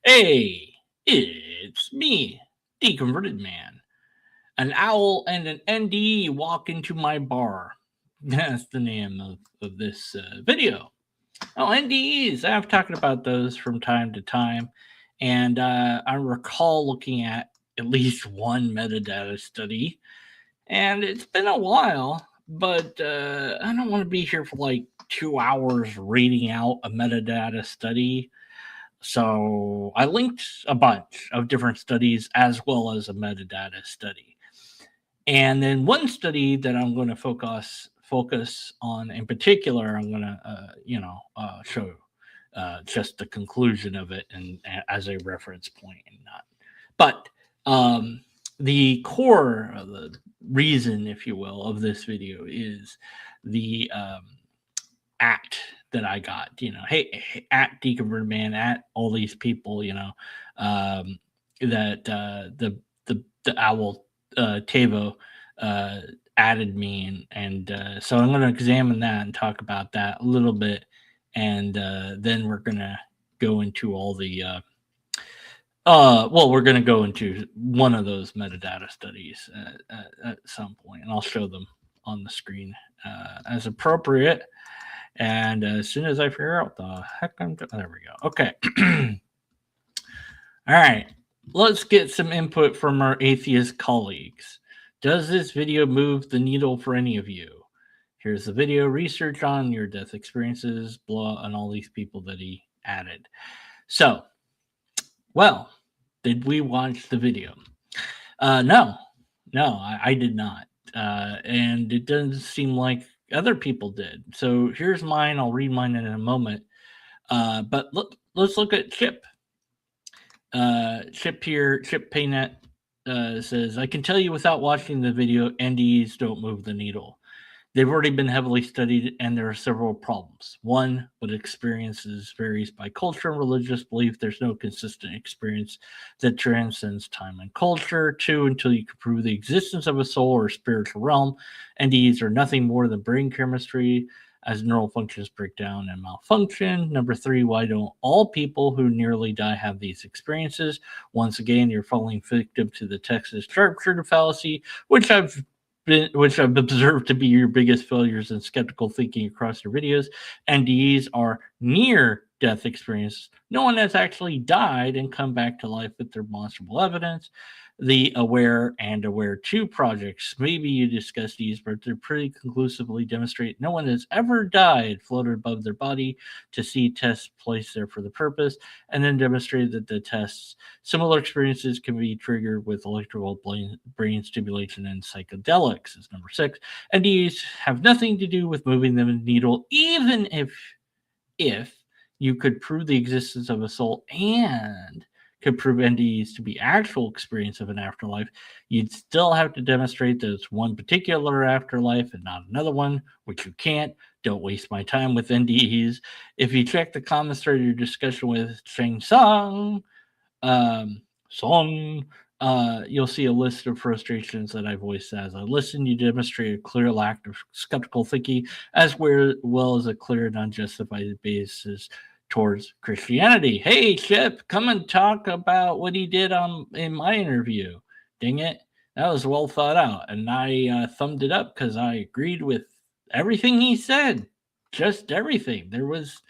Hey, it's me, Deconverted Man. An owl and an NDE walk into my bar. That's the name of this video. Oh, NDEs. I've talked about those from time to time. And I recall looking at least one metadata study. And it's been a while, but I don't want to be here for like 2 hours reading out a metadata study. So I linked a bunch of different studies as well as a metadata study. And then one study that I'm going to focus on in particular, I'm going to show just the conclusion of it and as a reference point and not. But the core of the reason, if you will, of this video is the at that I got, hey, at Deconverted Man, at all these people, that the owl Tavo added me, and so I'm going to examine that and talk about that a little bit, and then we're going to go into all the we're going to go into one of those metadata studies at some point, and I'll show them on the screen as appropriate. And as soon as I figure out the heck there we go. Okay. All right. Let's get some input from our atheist colleagues. Does this video move the needle for any of you? Here's the video, research on your death experiences, blah, and all these people that he added. So, well, did we watch the video? No, I did not. And it doesn't seem like other people did. So here's mine. I'll read mine in a moment. But let's look at Chip. Chip Paynet says, I can tell you without watching the video, NDEs don't move the needle. They've already been heavily studied, and there are several problems. One, what experiences varies by culture and religious belief. There's no consistent experience that transcends time and culture. Two, until you can prove the existence of a soul or spiritual realm, NDEs are nothing more than brain chemistry as neural functions break down and malfunction. Number three, why don't all people who nearly die have these experiences? Once again, you're falling victim to the Texas sharpshooter fallacy, which I've observed to be your biggest failures in skeptical thinking across your videos. NDEs are near death experiences. No one has actually died and come back to life with demonstrable evidence. The Aware and Aware 2 projects, maybe you discussed these, but they pretty conclusively demonstrate no one has ever died, floated above their body to see tests placed there for the purpose, and then demonstrated that the tests, similar experiences can be triggered with electrical brain stimulation and psychedelics, is number 6. And these have nothing to do with moving the needle, even if you could prove the existence of a soul and could prove NDEs to be actual experience of an afterlife, you'd still have to demonstrate that it's one particular afterlife and not another one, which you can't. Don't waste my time with NDEs. If you check the comments during your discussion with Cheng Song, you'll see a list of frustrations that I voiced as I listened. You demonstrate a clear lack of skeptical thinking, as well as a clear and unjustified basis towards Christianity. Hey, Chip, come and talk about what he did in my interview. Dang it. That was well thought out. And I thumbed it up because I agreed with everything he said. Just everything. There was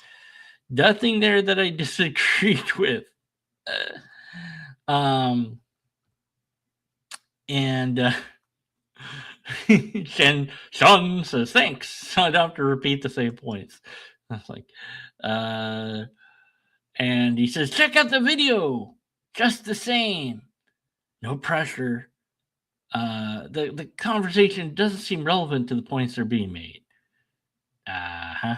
nothing there that I disagreed with. Shen Sean says, thanks. I don't have to repeat the same points. I was like, and he says, check out the video. Just the same. No pressure. The conversation doesn't seem relevant to the points that are being made. I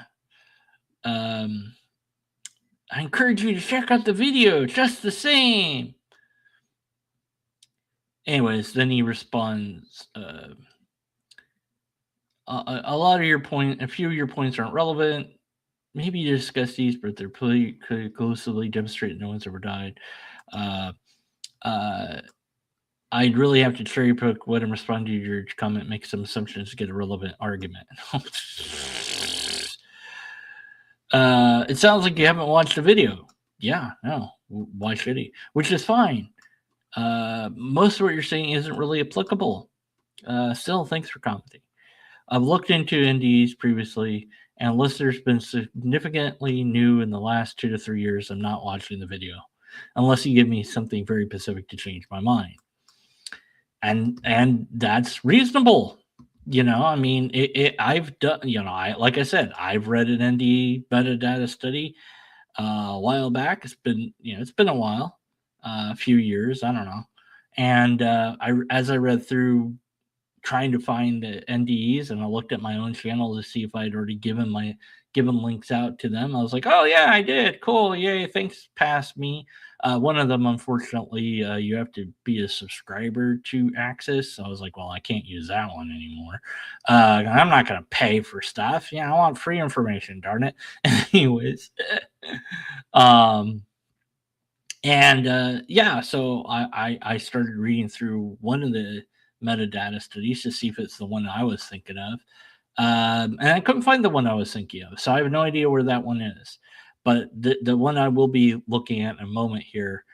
encourage you to check out the video. Just the same. Anyways, then he responds, a lot of your point, a few of your points aren't relevant. Maybe you discuss these, but they're pretty conclusively demonstrate no one's ever died. I'd really have to cherry pick what I'm responding to your comment, make some assumptions to get a relevant argument. It sounds like you haven't watched the video. Yeah, no. Why should he? Which is fine. Most of what you're saying isn't really applicable. Still, thanks for commenting. I've looked into NDEs previously, and unless there's been significantly new in the last 2 to 3 years, I'm not watching the video, unless you give me something very specific to change my mind. And that's reasonable. I mean, I've done, like I said, I've read an NDE metadata study a while back. It's been a while, a few years, I don't know. And as I read through trying to find the NDEs, and I looked at my own channel to see if I'd already given links out to them. I was like, oh yeah, I did. Cool. Yay. Thanks. Pass me. One of them, unfortunately, you have to be a subscriber to access. So I was like, well, I can't use that one anymore. I'm not going to pay for stuff. Yeah, I want free information, darn it. Anyways. So I started reading through one of the metadata studies to see if it's the one I was thinking of. And I couldn't find the one I was thinking of. So I have no idea where that one is. But the one I will be looking at in a moment here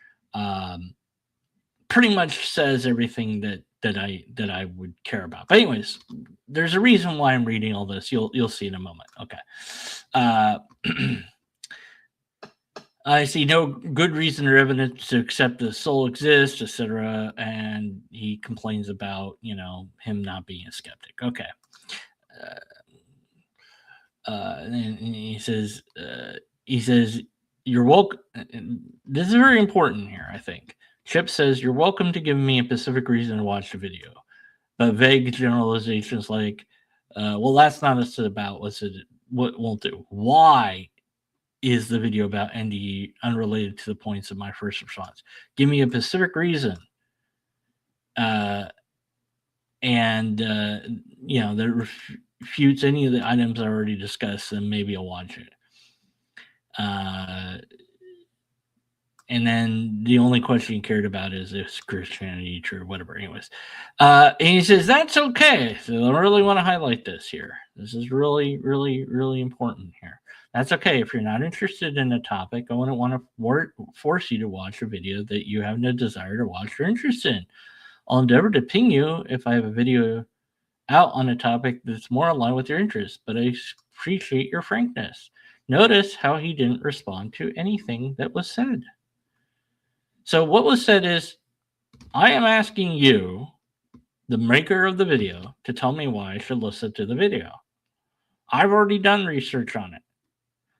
pretty much says everything that I would care about. But anyways, there's a reason why I'm reading all this. You'll see in a moment. Okay. I see no good reason or evidence to accept the soul exists, etc. And he complains about, him not being a skeptic. Okay. And he says, you're welcome. This is very important here, I think. Chip says, you're welcome to give me a specific reason to watch the video. But vague generalizations like, well, that's not about what won't do. Why is the video about NDE unrelated to the points of my first response? Give me a specific reason. That refutes any of the items I already discussed, and maybe I'll watch it. And then the only question he cared about is if Christianity true, whatever. Anyways, and he says that's okay. So I really want to highlight this here. This is really, really, really important here. That's okay. If you're not interested in a topic, I wouldn't want to force you to watch a video that you have no desire to watch or interest in. I'll endeavor to ping you if I have a video out on a topic that's more aligned with your interests, but I appreciate your frankness. Notice how he didn't respond to anything that was said. So what was said is, I am asking you, the maker of the video, to tell me why I should listen to the video. I've already done research on it.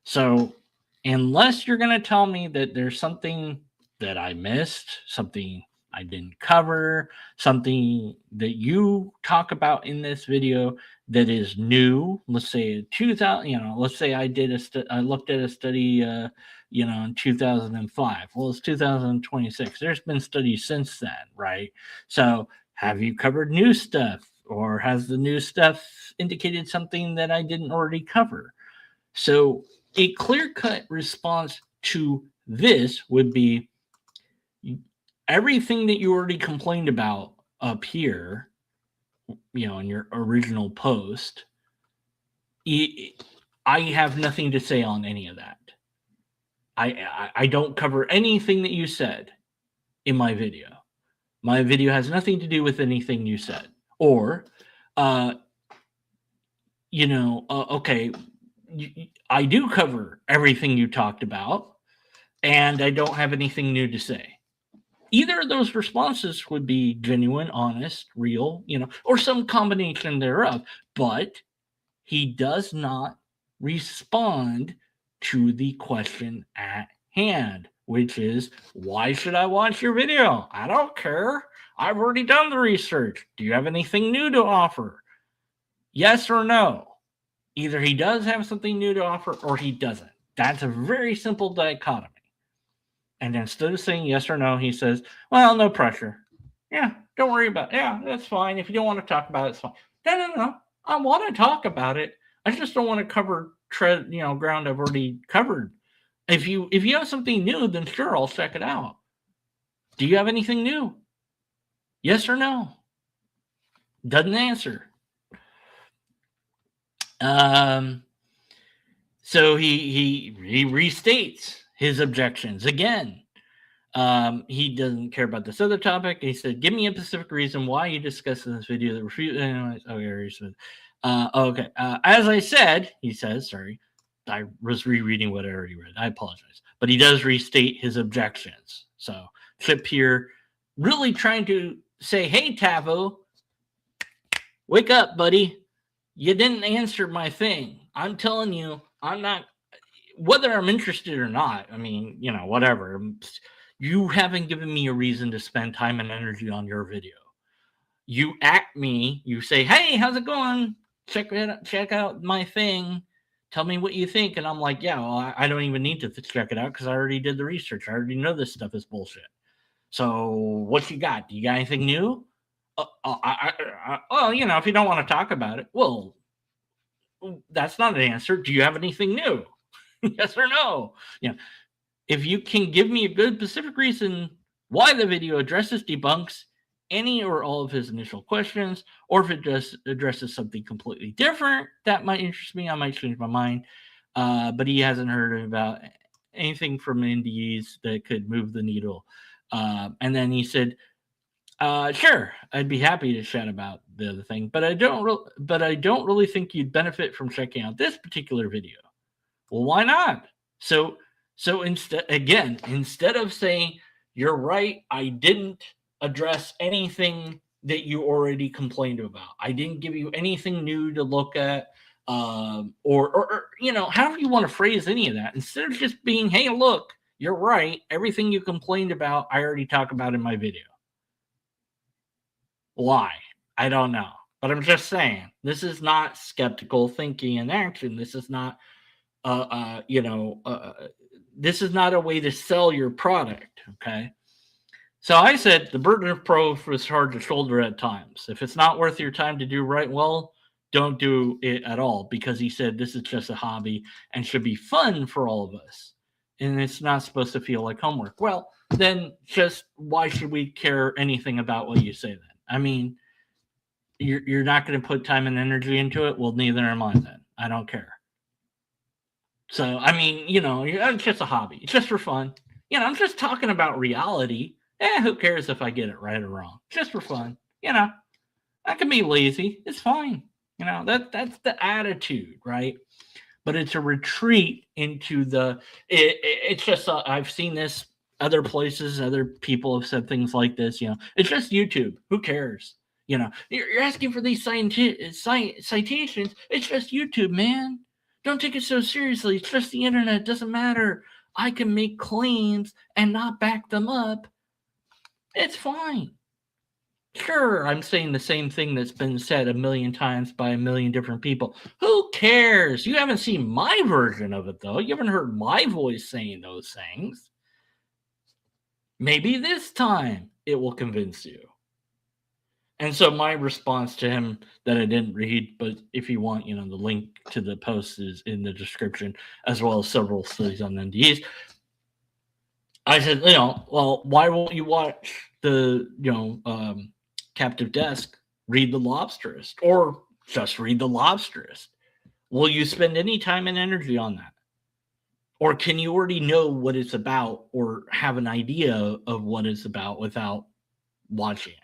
So unless you're going to tell me that there's something that I missed, something I didn't cover, something that you talk about in this video that is new, let's say 2000, let's say I looked at a study, in 2005. Well, it's 2026. There's been studies since then, right? So have you covered new stuff, or has the new stuff indicated something that I didn't already cover? So a clear-cut response to this would be everything that you already complained about up here, in your original post. I have nothing to say on any of that. I don't cover anything that you said in my video. My video has nothing to do with anything you said. Or, okay, I do cover everything you talked about, and I don't have anything new to say. Either of those responses would be genuine, honest, real, or some combination thereof. But he does not respond to the question at hand, which is, why should I watch your video? I don't care. I've already done the research. Do you have anything new to offer? Yes or no? Either he does have something new to offer or he doesn't. That's a very simple dichotomy. And instead of saying yes or no, he says, well, no pressure. Yeah, don't worry about it. Yeah, that's fine. If you don't want to talk about it, it's fine. No. I want to talk about it. I just don't want to cover ground I've already covered. If you have something new, then sure, I'll check it out. Do you have anything new? Yes or no? Doesn't answer. So he restates his objections again. He doesn't care about this other topic. He said, "Give me a specific reason why you discussed in this video that refute." Anyways, okay. As I said, he says, sorry, I was rereading what I already read. I apologize, but he does restate his objections. So Chip here, really trying to say, "Hey, Tavo, wake up, buddy. You didn't answer my thing. I'm telling you, I'm not. Whether I'm interested or not. I mean, whatever." You haven't given me a reason to spend time and energy on your video. You at me, you say, "Hey, how's it going? Check out my thing. Tell me what you think." And I'm like, "Yeah, well, I don't even need to check it out because I already did the research. I already know this stuff is bullshit. So what you got? Do you got anything new?" Well, if you don't want to talk about it, well, that's not an answer. Do you have anything new? Yes or no? If you can give me a good specific reason why the video debunks any or all of his initial questions, or if it just addresses something completely different that might interest me, I might change my mind. But he hasn't heard about anything from NDEs that could move the needle. And then he said, "Sure, I'd be happy to chat about the other thing, but I don't really think you'd benefit from checking out this particular video." Well, why not? So instead of saying, "You're right, I didn't address anything that you already complained about. I didn't give you anything new to look at," or however you want to phrase any of that, instead of just being, "Hey, look, you're right. Everything you complained about, I already talked about in my video." Why? I don't know. But I'm just saying, this is not skeptical thinking in action. This is not this is not a way to sell your product. Okay. So I said the burden of proof is hard to shoulder at times. If it's not worth your time to do right, well, don't do it at all, because he said this is just a hobby and should be fun for all of us. And it's not supposed to feel like homework. Well, then just why should we care anything about what you say then? I mean, you're not going to put time and energy into it. Well, neither am I then. I don't care. So, I mean, it's just a hobby. It's just for fun. I'm just talking about reality. Who cares if I get it right or wrong? Just for fun. I can be lazy. It's fine. That's the attitude, right? But it's a retreat into it's just, I've seen this other places, other people have said things like this, it's just YouTube. Who cares? You're asking for these citations. It's just YouTube, man. Don't take it so seriously. It's just the internet. It doesn't matter. I can make claims and not back them up. It's fine. Sure, I'm saying the same thing that's been said a million times by a million different people. Who cares? You haven't seen my version of it, though. You haven't heard my voice saying those things. Maybe this time it will convince you. And so my response to him that I didn't read, but if you want, the link to the post is in the description, as well as several studies on NDEs. I said, well, why won't you watch the, Captive Desk, read The Lobsterist, or just read The Lobsterist? Will you spend any time and energy on that? Or can you already know what it's about or have an idea of what it's about without watching it?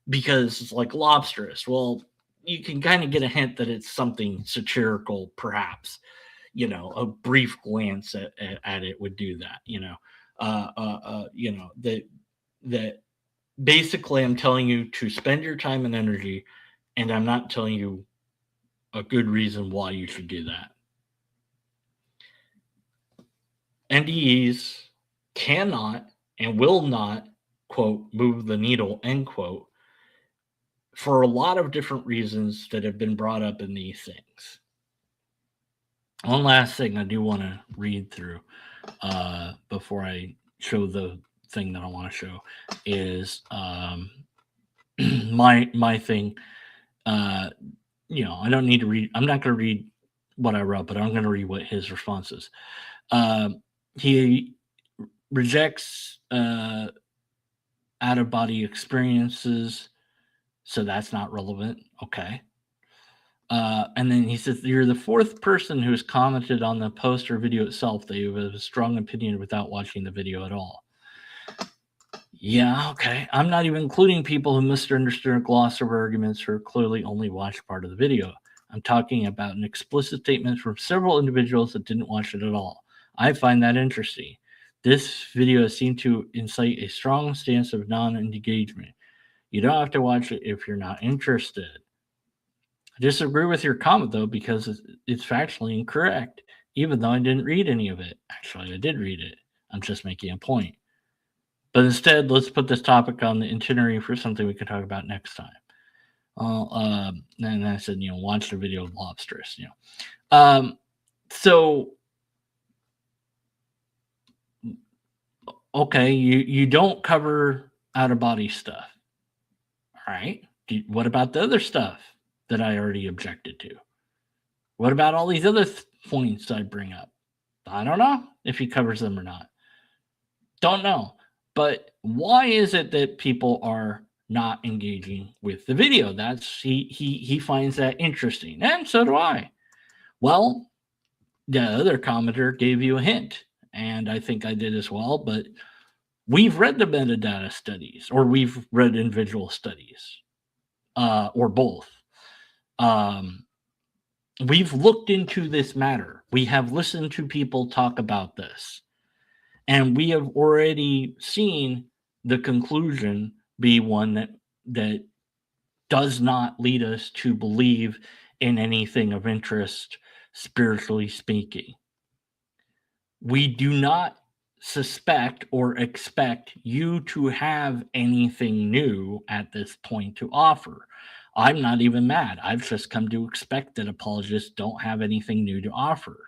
Because it's like Lobsterist. Well, you can kind of get a hint that it's something satirical, perhaps. A brief glance at it would do that. That basically I'm telling you to spend your time and energy, and I'm not telling you a good reason why you should do that. NDEs cannot and will not, quote, move the needle, end quote, for a lot of different reasons that have been brought up in these things. One last thing I do want to read through before I show the thing that I want to show is my thing. I don't need to read. I'm not going to read what I wrote, but I'm going to read what his response is. He rejects out-of-body experiences, so that's not relevant. Okay. And then he says, you're the fourth person who's commented on the post or video itself that you have a strong opinion without watching the video at all. Yeah, okay. I'm not even including people who misunderstood or gloss over arguments or clearly only watched part of the video. I'm talking about an explicit statement from several individuals that didn't watch it at all. I find that interesting. This video seemed to incite a strong stance of non-engagement. You don't have to watch it if you're not interested. I disagree with your comment, though, because it's factually incorrect, even though I didn't read any of it. Actually, I did read it. I'm just making a point. But instead, let's put this topic on the itinerary for something we can talk about next time. And I said, watch the video of lobsters. So, okay, you don't cover out of body stuff. All right. What about the other stuff that I already objected to? What about all these other points I bring up? I don't know if he covers them or not. Don't know. But why is it that people are not engaging with the video? That's he finds that interesting, and so do I. Well, the other commenter gave you a hint, and I think I did as well. But we've read the metadata studies, or we've read individual studies, or both. We've looked into this matter. We have listened to people talk about this. And we have already seen the conclusion be one that does not lead us to believe in anything of interest, spiritually speaking. We do not suspect or expect you to have anything new at this point to offer. I'm not even mad. I've just come to expect that apologists don't have anything new to offer.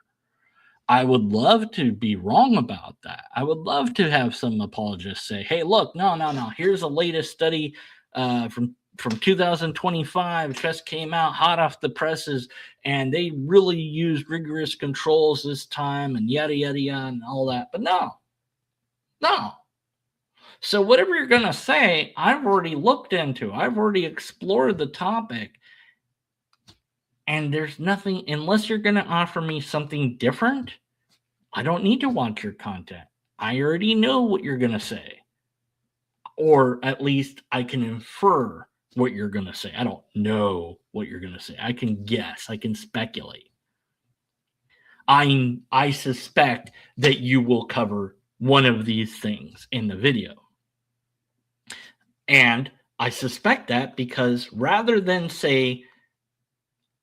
I would love to be wrong about that. I would love to have some apologists say, hey, look, no. Here's a latest study from 2025. It just came out hot off the presses, and they really used rigorous controls this time and yada, yada, yada, and all that. But no. So whatever you're going to say, I've already looked into. I've already explored the topic. And there's nothing, unless you're going to offer me something different, I don't need to watch your content. I already know what you're going to say. Or at least I can infer what you're going to say. I don't know what you're going to say. I can guess. I can speculate. I suspect that you will cover one of these things in the video. And I suspect that because rather than say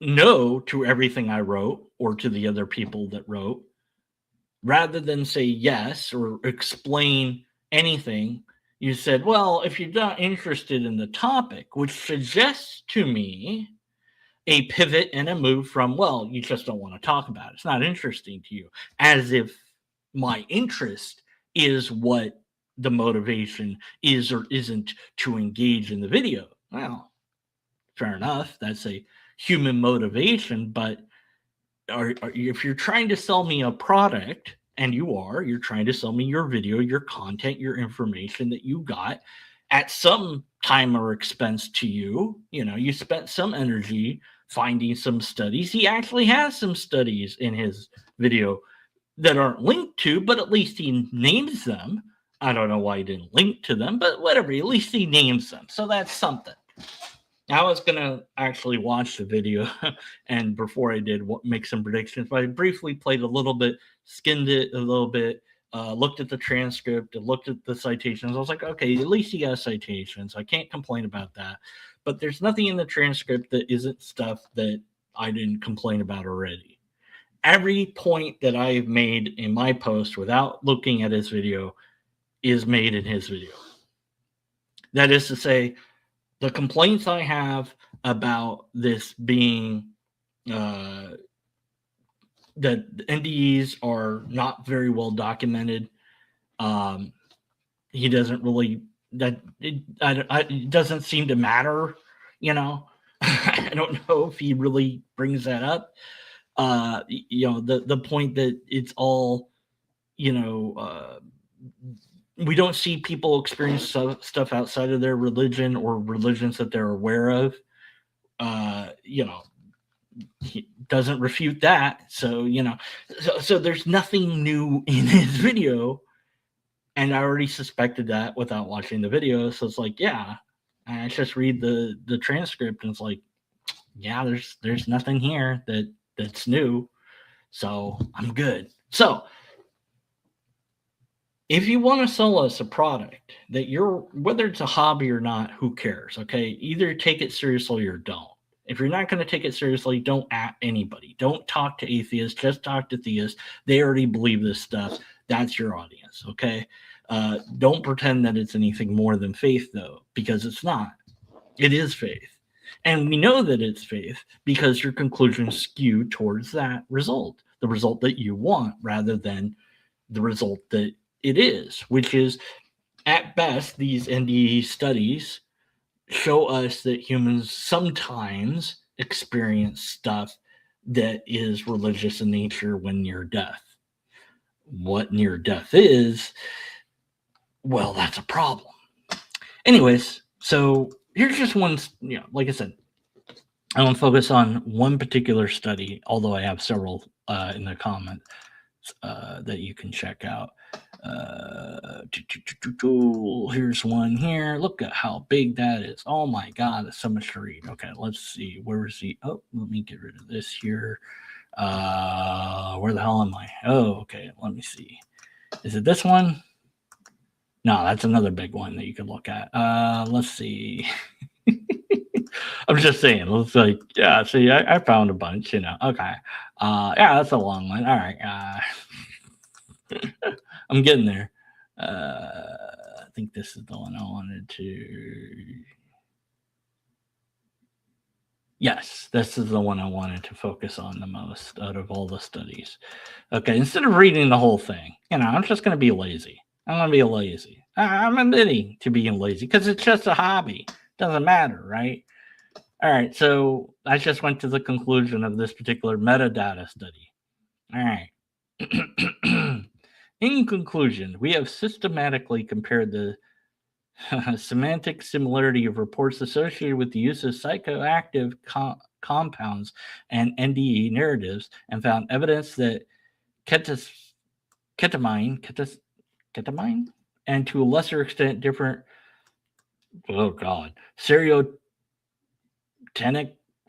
no to everything I wrote or to the other people that wrote, rather than say yes or explain anything, you said, well, if you're not interested in the topic, which suggests to me a pivot and a move from, well, you just don't want to talk about it. It's not interesting to you, as if my interest is what the motivation is or isn't to engage in the video. Well, fair enough. That's a human motivation, but if you're trying to sell me a product, and you're trying to sell me your video, your content, your information that you got at some time or expense to you, you spent some energy finding some studies. He actually has some studies in his video that aren't linked to, but at least he names them. I don't know why he didn't link to them, but whatever, at least he names them. So that's something. I was going to actually watch the video, and before I did, make some predictions, but I briefly played a little bit, skimmed it a little bit, looked at the transcript, and looked at the citations. I was like, okay, at least he got citations. I can't complain about that. But there's nothing in the transcript that isn't stuff that I didn't complain about already. Every point that I've made in my post without looking at his video is made in his video. That is to say, the complaints I have about this being that NDEs are not very well documented. He doesn't really it doesn't seem to matter. I don't know if he really brings that up. The point that it's all, we don't see people experience stuff outside of their religion or religions that they're aware of. he doesn't refute that. So, so there's nothing new in his video. And I already suspected that without watching the video. So it's like, yeah, I just read the transcript and it's like, yeah, there's nothing here that's new. So I'm good. So if you want to sell us a product that whether it's a hobby or not, who cares? Okay. Either take it seriously or don't. If you're not going to take it seriously, don't at anybody. Don't talk to atheists. Just talk to theists. They already believe this stuff. That's your audience. Okay. Don't pretend that it's anything more than faith, though, because it's not. It is faith. And we know that it's faith because your conclusions skew towards that result, the result that you want, rather than the result that it is, which is, at best, these NDE studies show us that humans sometimes experience stuff that is religious in nature when near death. What near death is, well, that's a problem. Anyways, so here's just one, like I said, I want to focus on one particular study, although I have several in the comments that you can check out. Here's one here. Look at how big that is. Oh my God, it's so much to read. Okay, let's see. Where is he? Oh, let me get rid of this here. Where the hell am I? Oh, okay. Let me see. Is it this one? No, that's another big one that you could look at. Let's see. I'm just saying. It's like, yeah, see, I found a bunch, Okay. Yeah, that's a long one. All right. I'm getting there. I think this is the one I wanted to. Yes, this is the one I wanted to focus on the most out of all the studies. Okay, instead of reading the whole thing, I'm just going to be lazy. I'm going to be lazy. I'm admitting to being lazy because it's just a hobby. Doesn't matter, right? All right, so I just went to the conclusion of this particular metadata study. All right. In conclusion, we have systematically compared the semantic similarity of reports associated with the use of psychoactive compounds and NDE narratives and found evidence that ketamine, and to a lesser extent different, stereotenic,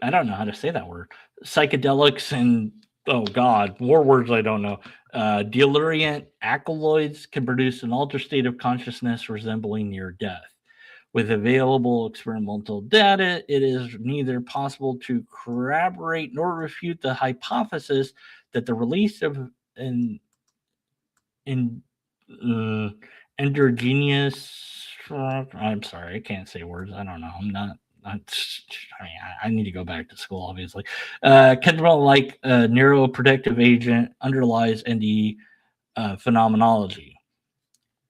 I don't know how to say that word, psychedelics and, more words I don't know. Deliriant alkaloids can produce an altered state of consciousness resembling near death. With available experimental data, it is neither possible to corroborate nor refute the hypothesis that the release of endogenous. I'm sorry, I can't say words. I don't know. I need to go back to school, obviously. Ketamine-like neuroprotective agent underlies NDE phenomenology.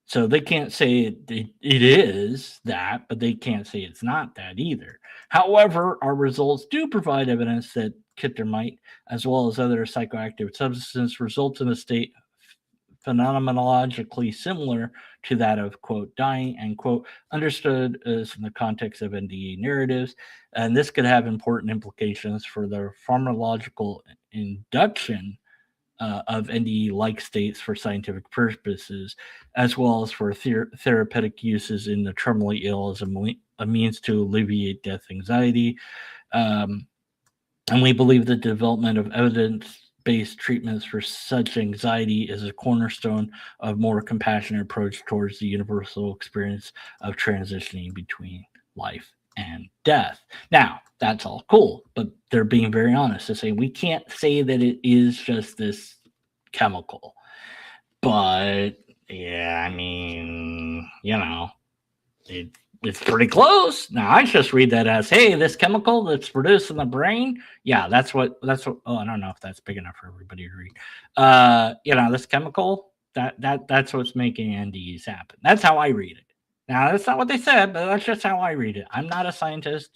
So they can't say it is that, but they can't say it's not that either. However, our results do provide evidence that ketamine, as well as other psychoactive substances, results in a state phenomenologically similar to that of, quote, dying, and, quote, understood as in the context of NDE narratives. And this could have important implications for the pharmacological induction of NDE-like states for scientific purposes, as well as for therapeutic uses in the terminally ill as a means to alleviate death anxiety. And we believe the development of evidence-based treatments for such anxiety is a cornerstone of more compassionate approach towards the universal experience of transitioning between life and death. Now, that's all cool, but they're being very honest to say we can't say that it is just this chemical. But yeah, I mean, it's pretty close. Now I just read that as, hey, this chemical that's produced in the brain. Yeah, that's what. Oh, I don't know if that's big enough for everybody to read. This chemical that's what's making NDEs happen. That's how I read it. Now that's not what they said, but that's just how I read it. I'm not a scientist,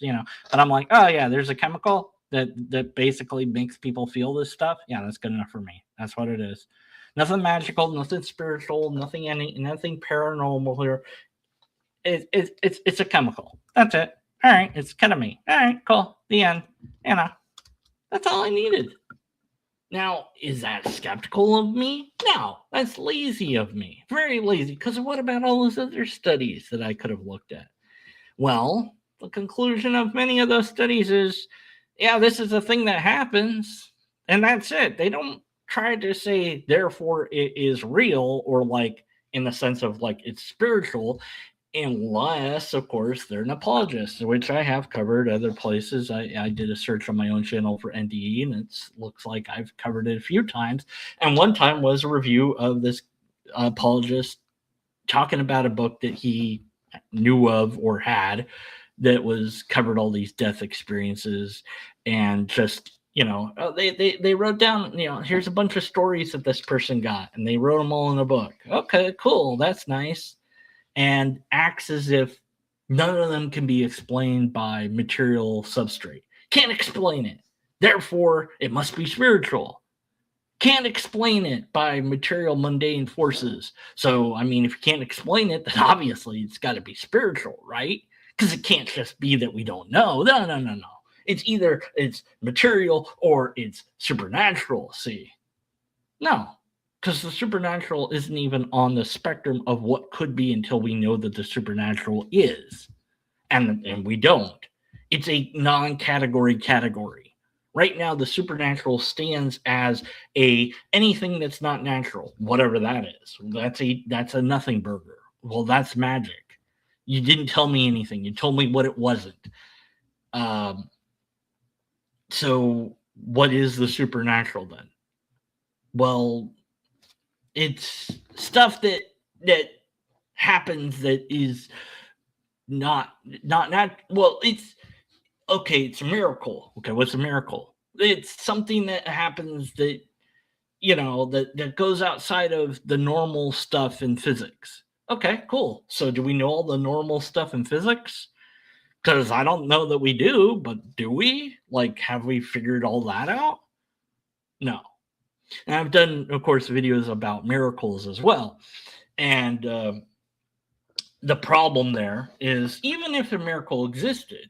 but I'm like, oh yeah, there's a chemical that basically makes people feel this stuff. Yeah, that's good enough for me. That's what it is. Nothing magical, nothing spiritual, nothing paranormal here. It's a chemical. That's it. All right, it's ketamine. All right, cool. The end. That's all I needed. Now, is that skeptical of me? No, that's lazy of me. Very lazy. Because what about all those other studies that I could have looked at? Well, the conclusion of many of those studies is, yeah, this is a thing that happens, and that's it. They don't try to say, therefore, it is real, or like in the sense of like it's spiritual, unless, of course, they're an apologist, which I have covered other places. I did a search on my own channel for NDE, and it looks like I've covered it a few times. And one time was a review of this apologist talking about a book that he knew of or had that was covered all these death experiences, and just they wrote down, here's a bunch of stories that this person got, and they wrote them all in a book. Okay, cool, that's nice. And acts as if none of them can be explained by material substrate. Can't explain it. Therefore, it must be spiritual. Can't explain it by material mundane forces. So, I mean, if you can't explain it, then obviously it's got to be spiritual, right? Because it can't just be that we don't know. No. It's either it's material or it's supernatural, see? No, because the supernatural isn't even on the spectrum of what could be until we know that the supernatural is. And we don't. It's a non-category category. Right now, the supernatural stands as anything that's not natural, whatever that is. That's a nothing burger. Well, that's magic. You didn't tell me anything. You told me what it wasn't. So what is the supernatural then? Well, it's stuff that happens that is not well, it's okay, it's a miracle. Okay, what's a miracle? It's something that happens that that goes outside of the normal stuff in physics. Okay, cool. So do we know all the normal stuff in physics? Because I don't know that we do, but do we? Like, have we figured all that out? No. And I've done, of course, videos about miracles as well. And the problem there is, even if a miracle existed,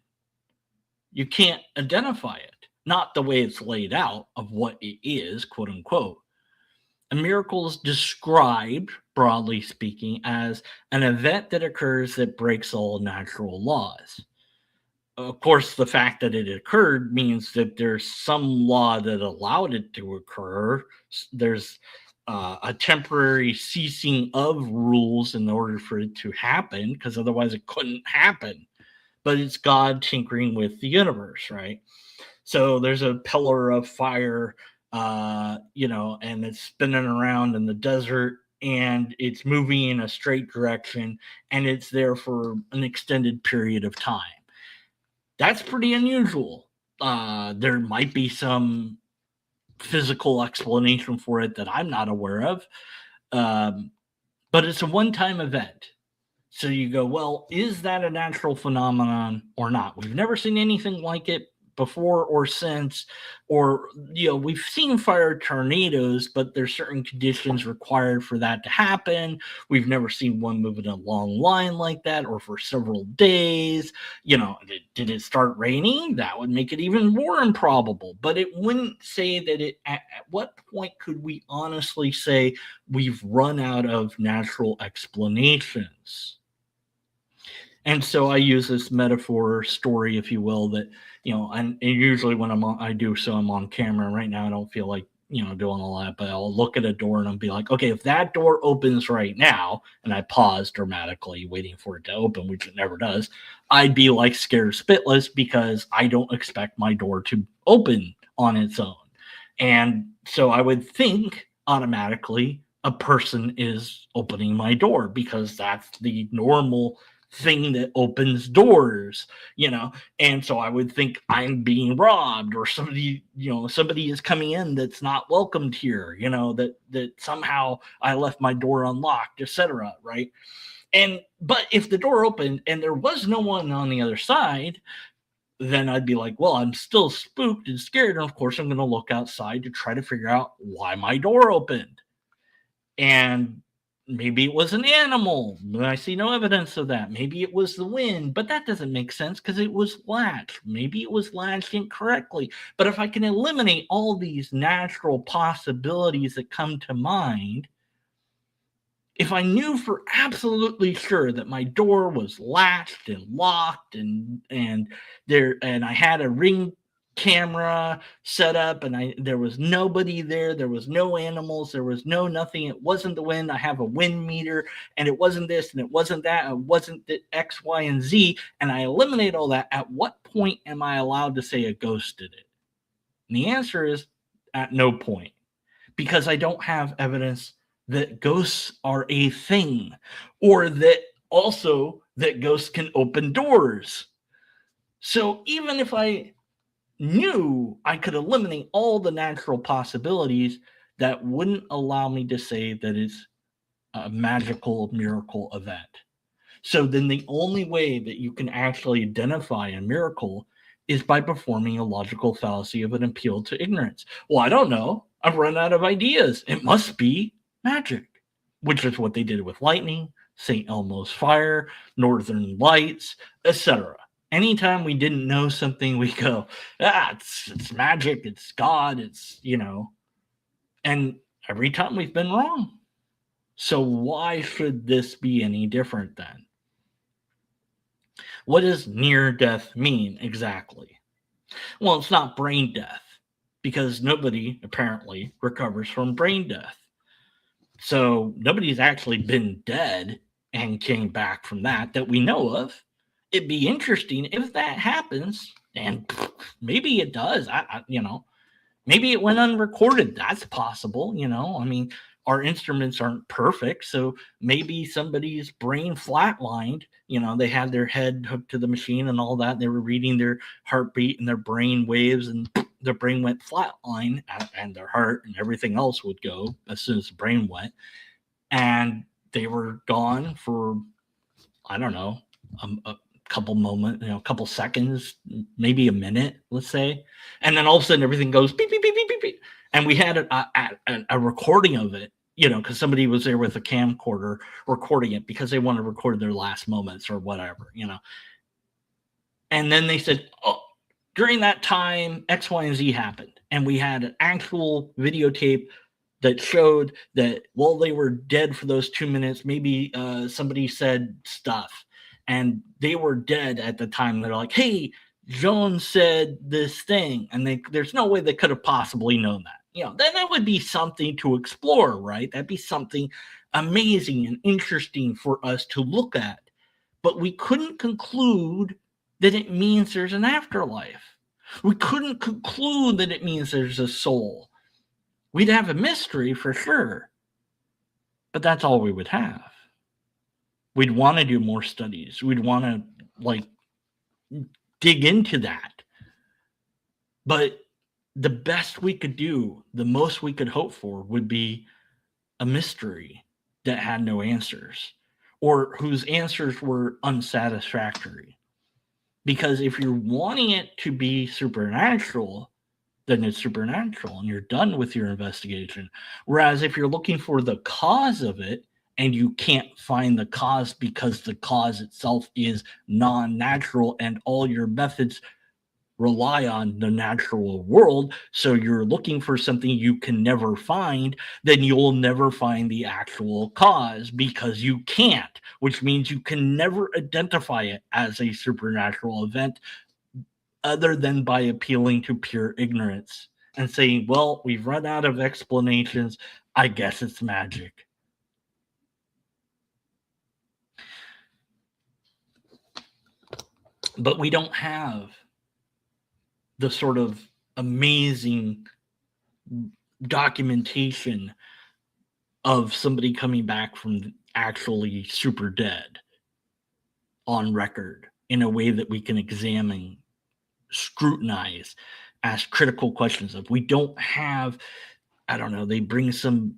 you can't identify it. Not the way it's laid out of what it is, quote unquote. A miracle is described, broadly speaking, as an event that occurs that breaks all natural laws. Of course, the fact that it occurred means that there's some law that allowed it to occur. There's a temporary ceasing of rules in order for it to happen, because otherwise it couldn't happen. But it's God tinkering with the universe, right? So there's a pillar of fire, and it's spinning around in the desert, and it's moving in a straight direction, and it's there for an extended period of time. That's pretty unusual. There might be some physical explanation for it that I'm not aware of, but it's a one-time event. So you go, well, is that a natural phenomenon or not? We've never seen anything like it before or since, or we've seen fire tornadoes, but there's certain conditions required for that to happen. We've never seen one move in a long line like that, or for several days. Did it start raining? That would make it even more improbable. But it wouldn't say that it. At what point could we honestly say we've run out of natural explanations? And so I use this metaphor story, if you will, that, and usually when I'm on camera. Right now, I don't feel like, doing all that, but I'll look at a door and I'll be like, okay, if that door opens right now, and I pause dramatically waiting for it to open, which it never does, I'd be like scared spitless because I don't expect my door to open on its own. And so I would think automatically a person is opening my door because that's the normal thing that opens doors, and so I would think I'm being robbed, or somebody is coming in that's not welcomed here, that somehow I left my door unlocked, etc., right? But if the door opened and there was no one on the other side, then I'd be like, well, I'm still spooked and scared, and of course I'm going to look outside to try to figure out why my door opened. And maybe it was an animal, but I see no evidence of that. Maybe it was the wind, but that doesn't make sense because it was latched. Maybe it was latched incorrectly. But if I can eliminate all these natural possibilities that come to mind, if I knew for absolutely sure that my door was latched and locked and I had a Ring camera set up and there was nobody there was no animals, there was no nothing, it wasn't the wind, I have a wind meter, and it wasn't this and it wasn't that, it wasn't the X, Y, and Z, and I eliminate all that, at what point am I allowed to say a ghost did it? And the answer is at no point, because I don't have evidence that ghosts are a thing, or that ghosts can open doors. So even if I knew I could eliminate all the natural possibilities, that wouldn't allow me to say that it's a magical miracle event. So then the only way that you can actually identify a miracle is by performing a logical fallacy of an appeal to ignorance. Well, I don't know. I've run out of ideas. It must be magic, which is what they did with lightning, St. Elmo's fire, northern lights, etc. Anytime we didn't know something, we go, it's magic, it's God, it's, and every time we've been wrong. So why should this be any different then? What does near death mean exactly? Well, it's not brain death, because nobody apparently recovers from brain death. So nobody's actually been dead and came back from that we know of. It'd be interesting if that happens, and maybe it does. Maybe it went unrecorded. That's possible. I mean, our instruments aren't perfect, so maybe somebody's brain flatlined. They had their head hooked to the machine and all that. They were reading their heartbeat and their brain waves, and their brain went flatline, and their heart and everything else would go as soon as the brain went, and they were gone for, I don't know, a couple moments, a couple seconds, maybe a minute, let's say. And then all of a sudden everything goes beep, beep, beep, beep, beep, beep. And we had a recording of it, because somebody was there with a camcorder recording it because they want to record their last moments or whatever, And then they said, oh, during that time, X, Y, and Z happened. And we had an actual videotape that showed that while they were dead for those 2 minutes, maybe somebody said stuff. And they were dead at the time. They're like, hey, Joan said this thing. And there's no way they could have possibly known that. That would be something to explore, right? That'd be something amazing and interesting for us to look at. But we couldn't conclude that it means there's an afterlife. We couldn't conclude that it means there's a soul. We'd have a mystery for sure. But that's all we would have. We'd want to do more studies. We'd want to dig into that. But the best we could do, the most we could hope for, would be a mystery that had no answers, or whose answers were unsatisfactory. Because if you're wanting it to be supernatural, then it's supernatural and you're done with your investigation. Whereas if you're looking for the cause of it, and you can't find the cause because the cause itself is non-natural and all your methods rely on the natural world, so you're looking for something you can never find, then you'll never find the actual cause because you can't, which means you can never identify it as a supernatural event other than by appealing to pure ignorance and saying, well, we've run out of explanations, I guess it's magic. But we don't have the sort of amazing documentation of somebody coming back from actually super dead on record in a way that we can examine, scrutinize, ask critical questions of. We don't have, I don't know, they bring some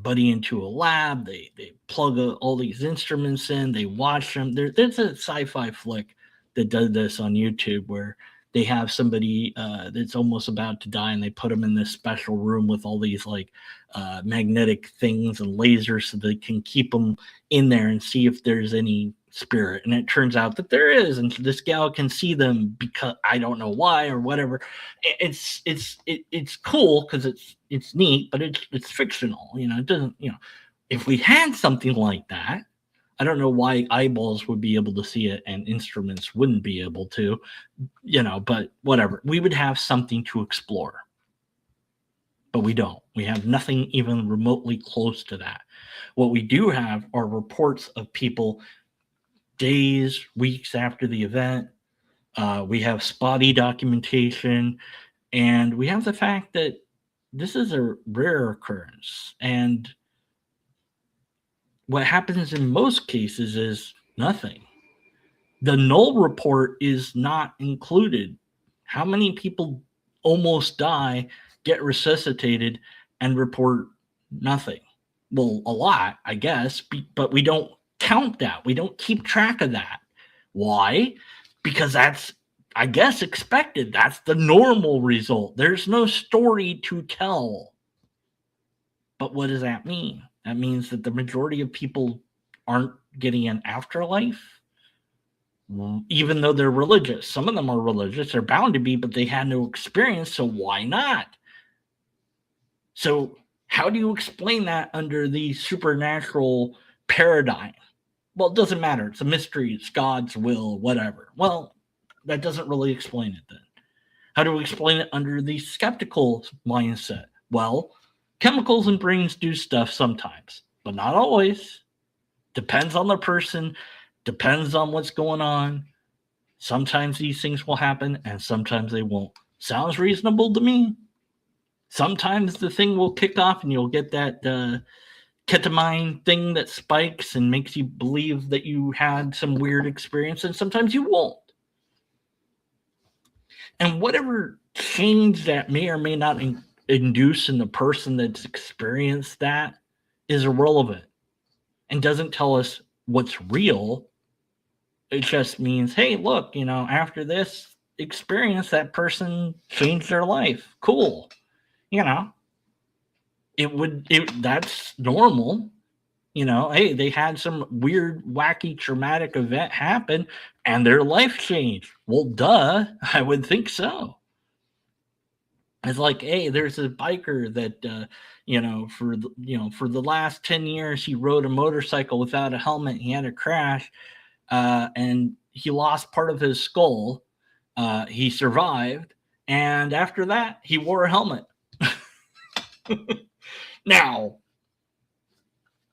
buddy into a lab, they plug all these instruments in, they watch them. There's a sci-fi flick that does this on YouTube where they have somebody that's almost about to die, and they put them in this special room with all these like magnetic things and lasers so they can keep them in there and see if there's any spirit. And it turns out that there is, and this gal can see them because I don't know why or whatever. It's cool because it's neat, but it's fictional. It doesn't. If we had something like that, I don't know why eyeballs would be able to see it and instruments wouldn't be able to, but whatever. We would have something to explore. But we don't. We have nothing even remotely close to that. What we do have are reports of people days, weeks after the event. We have spotty documentation, and we have the fact that this is a rare occurrence. And what happens in most cases is nothing. The null report is not included. How many people almost die, get resuscitated, and report nothing? Well, a lot, I guess, but we don't count that. We don't keep track of that. Why? Because that's, I guess, expected. That's the normal result. There's no story to tell. But what does that mean? That means that the majority of people aren't getting an afterlife, even though they're religious. Some of them are religious. They're bound to be, but they had no experience, so why not? So how do you explain that under the supernatural paradigm? Well, it doesn't matter. It's a mystery. It's God's will, whatever. Well, that doesn't really explain it then. How do we explain it under the skeptical mindset? Well, chemicals in brains do stuff sometimes, but not always. Depends on the person, depends on what's going on. Sometimes these things will happen and sometimes they won't. Sounds reasonable to me. Sometimes the thing will kick off and you'll get that ketamine thing that spikes and makes you believe that you had some weird experience, and sometimes you won't. And whatever change that may or may not induce in the person that's experienced that is irrelevant and doesn't tell us what's real. It just means, hey, look, after this experience, that person changed their life. Cool. That's normal. Hey, they had some weird, wacky, traumatic event happen and their life changed. Well, duh, I would think so. It's like, hey, there's a biker that, for the last 10 years, he rode a motorcycle without a helmet. He had a crash and he lost part of his skull. He survived. And after that, he wore a helmet. Now,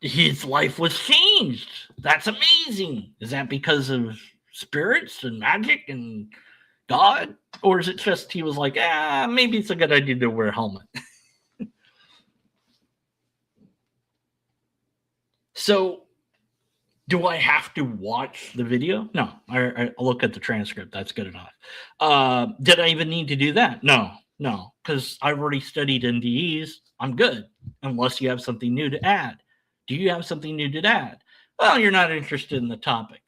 his life was changed. That's amazing. Is that because of spirits and magic and God? Or is it just he was like, maybe it's a good idea to wear a helmet? So, do I have to watch the video? No. I'll look at the transcript. That's good enough. Did I even need to do that? No. Because I've already studied NDEs. I'm good. Unless you have something new to add. Do you have something new to add? Well, you're not interested in the topic.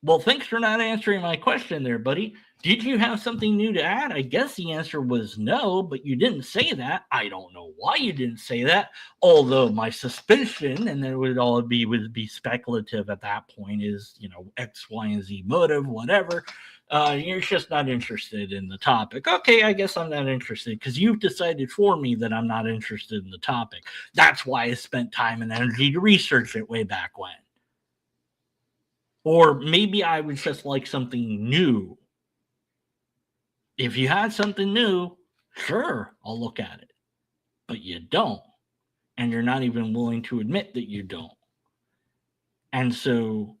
Well, thanks for not answering my question there, buddy. Did you have something new to add? I guess the answer was no, but you didn't say that. I don't know why you didn't say that. Although my suspicion, and it would be speculative at that point, is X, Y, and Z motive, whatever. You're just not interested in the topic. Okay, I guess I'm not interested because you've decided for me that I'm not interested in the topic. That's why I spent time and energy to research it way back when. Or maybe I would just like something new. If you had something new, sure, I'll look at it. But you don't. And you're not even willing to admit that you don't. And so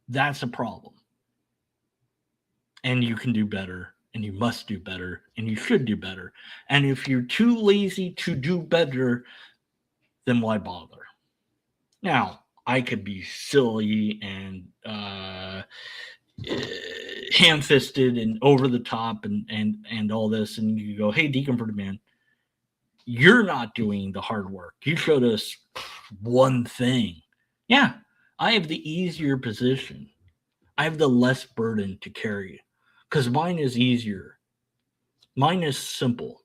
that's a problem. And you can do better. And you must do better. And you should do better. And if you're too lazy to do better, then why bother? Now, I could be silly and ham-fisted and over the top and all this, and you go, hey, Deconverted Man, you're not doing the hard work. You showed us one thing. Yeah, I have the easier position. I have the less burden to carry. Because mine is easier. Mine is simple.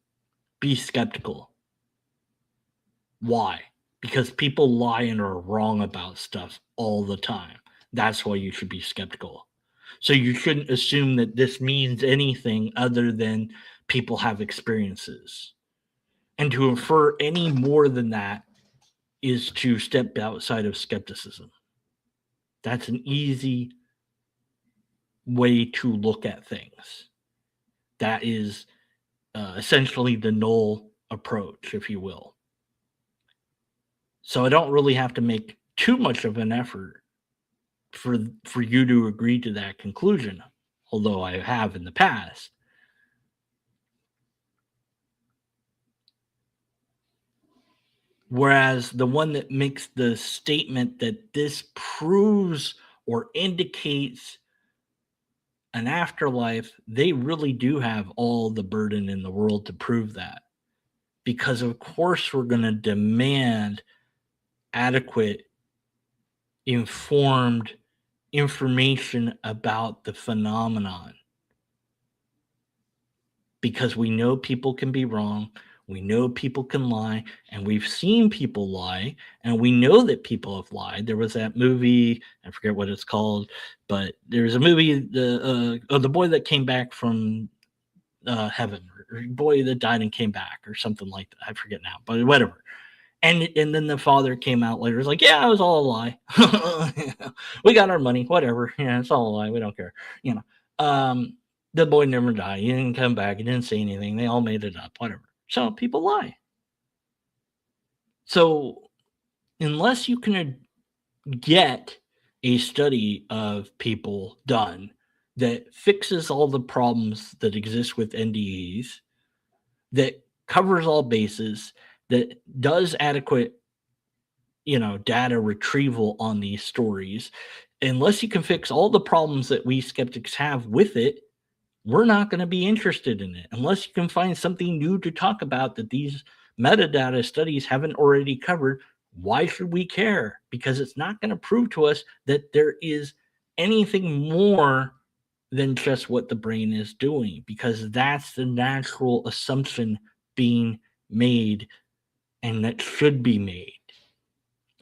Be skeptical. Why? Because people lie and are wrong about stuff all the time. That's why you should be skeptical. So you shouldn't assume that this means anything other than people have experiences. And to infer any more than that is to step outside of skepticism. That's an easy way to look at things. That is essentially the null approach, if you will. So I don't really have to make too much of an effort for you to agree to that conclusion, although I have in the past. Whereas the one that makes the statement that this proves or indicates an afterlife, they really do have all the burden in the world to prove that. Because of course we're going to demand adequate, informed information about the phenomenon. Because we know people can be wrong, we know people can lie, and we've seen people lie, and we know that people have lied. There was that movie, I forget what it's called, but there's a movie, the boy that came back from heaven, or boy that died and came back, or something like that. I forget now, but whatever. And then the father came out later. It's like, yeah, it was all a lie. We got our money, whatever. Yeah, it's all a lie. We don't care. The boy never died. He didn't come back. He didn't say anything. They all made it up, whatever. So people lie. So unless you can get a study of people done that fixes all the problems that exist with NDEs, that covers all bases, that does adequate, data retrieval on these stories, unless you can fix all the problems that we skeptics have with it, we're not going to be interested in it. Unless you can find something new to talk about that these metadata studies haven't already covered, why should we care? Because it's not going to prove to us that there is anything more than just what the brain is doing, because that's the natural assumption being made, and that should be made.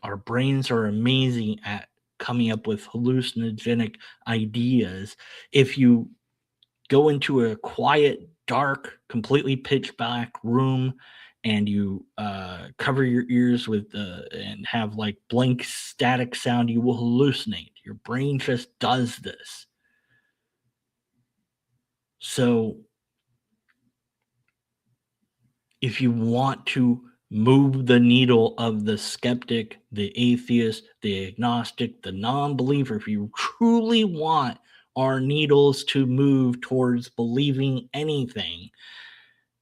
Our brains are amazing at coming up with hallucinogenic ideas. If you go into a quiet, dark, completely pitch black room and you cover your ears with and have like blank static sound, you will hallucinate. Your brain just does this. So if you want to move the needle of the skeptic, the atheist, the agnostic, the non-believer, if you truly want our needles to move towards believing anything,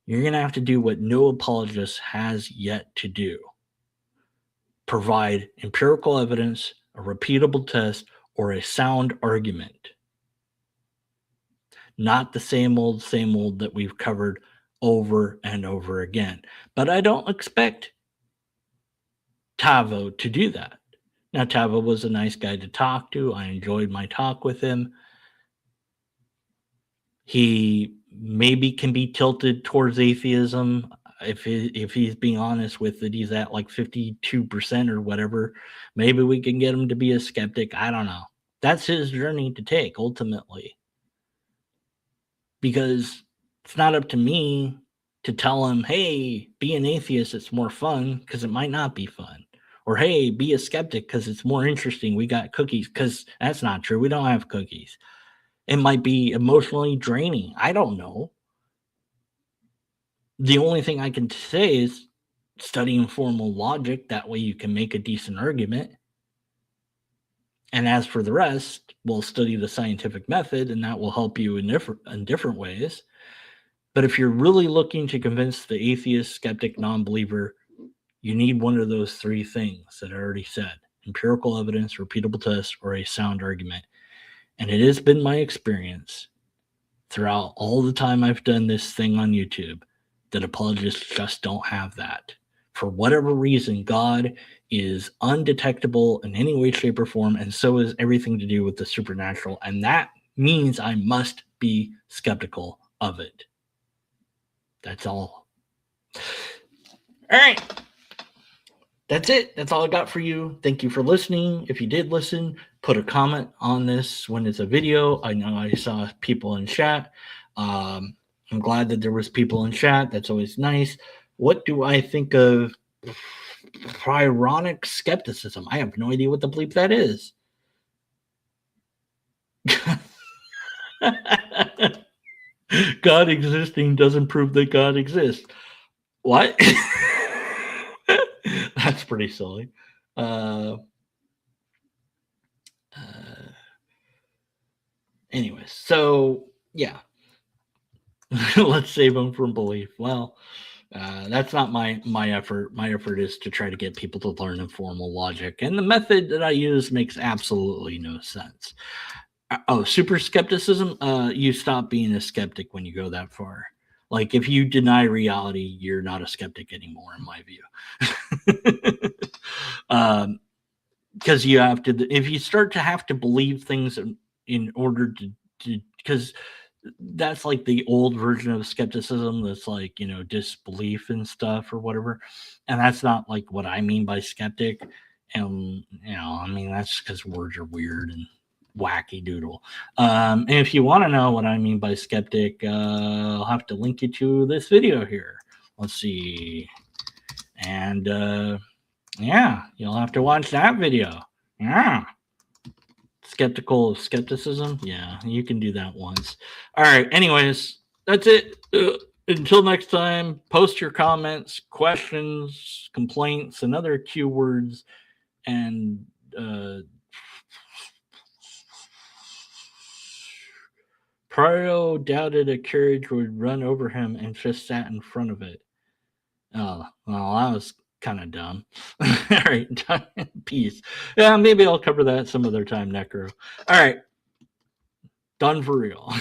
you're going to have to do what no apologist has yet to do. Provide empirical evidence, a repeatable test, or a sound argument. Not the same old that we've covered over and over again. But I don't expect Tavo to do that. Now, Tavo was a nice guy to talk to. I enjoyed my talk with him. He maybe can be tilted towards atheism if he's being honest with it. He's at like 52% or whatever. Maybe we can get him to be a skeptic. I don't know. That's his journey to take ultimately. Because it's not up to me to tell him, hey, be an atheist, it's more fun, because it might not be fun. Or, hey, be a skeptic because it's more interesting. We got cookies, because that's not true. We don't have cookies. It might be emotionally draining. I don't know. The only thing I can say is study informal logic. That way you can make a decent argument. And as for the rest, we'll study the scientific method, and that will help you in different ways. But if you're really looking to convince the atheist, skeptic, non-believer, you need one of those three things that I already said: empirical evidence, repeatable test, or a sound argument. And it has been my experience throughout all the time I've done this thing on YouTube that apologists just don't have that. For whatever reason, God is undetectable in any way, shape, or form, and so is everything to do with the supernatural. And that means I must be skeptical of it. That's all. All right. That's it. That's all I got for you. Thank you for listening. If you did listen, put a comment on this when it's a video. I know I saw people in chat. I'm glad that there was people in chat. That's always nice. What do I think of Pyronic skepticism? I have no idea what the bleep that is. God existing doesn't prove that God exists. What? That's pretty silly. Anyways, so yeah. Let's save them from belief. Well, that's not my effort. My effort is to try to get people to learn informal logic, and the method that I use makes absolutely no sense. Super skepticism. You stop being a skeptic when you go that far. Like if you deny reality, you're not a skeptic anymore, in my view. Because you have to, if you start to have to believe things in order to, because that's like the old version of skepticism. That's like, disbelief and stuff or whatever. And that's not like what I mean by skeptic. And, I mean, that's because words are weird and wacky doodle. And if you want to know what I mean by skeptic, I'll have to link you to this video here. Let's see. And, yeah, you'll have to watch that video. Yeah. Skeptical of skepticism. Yeah, you can do that once. All right. Anyways, that's it. Until next time, post your comments, questions, complaints, and other Q words. And Pryo doubted a carriage would run over him and just sat in front of it. Oh, well, that was kind of dumb. All right. Peace. Yeah, maybe I'll cover that some other time, Necro. All right. Done for real.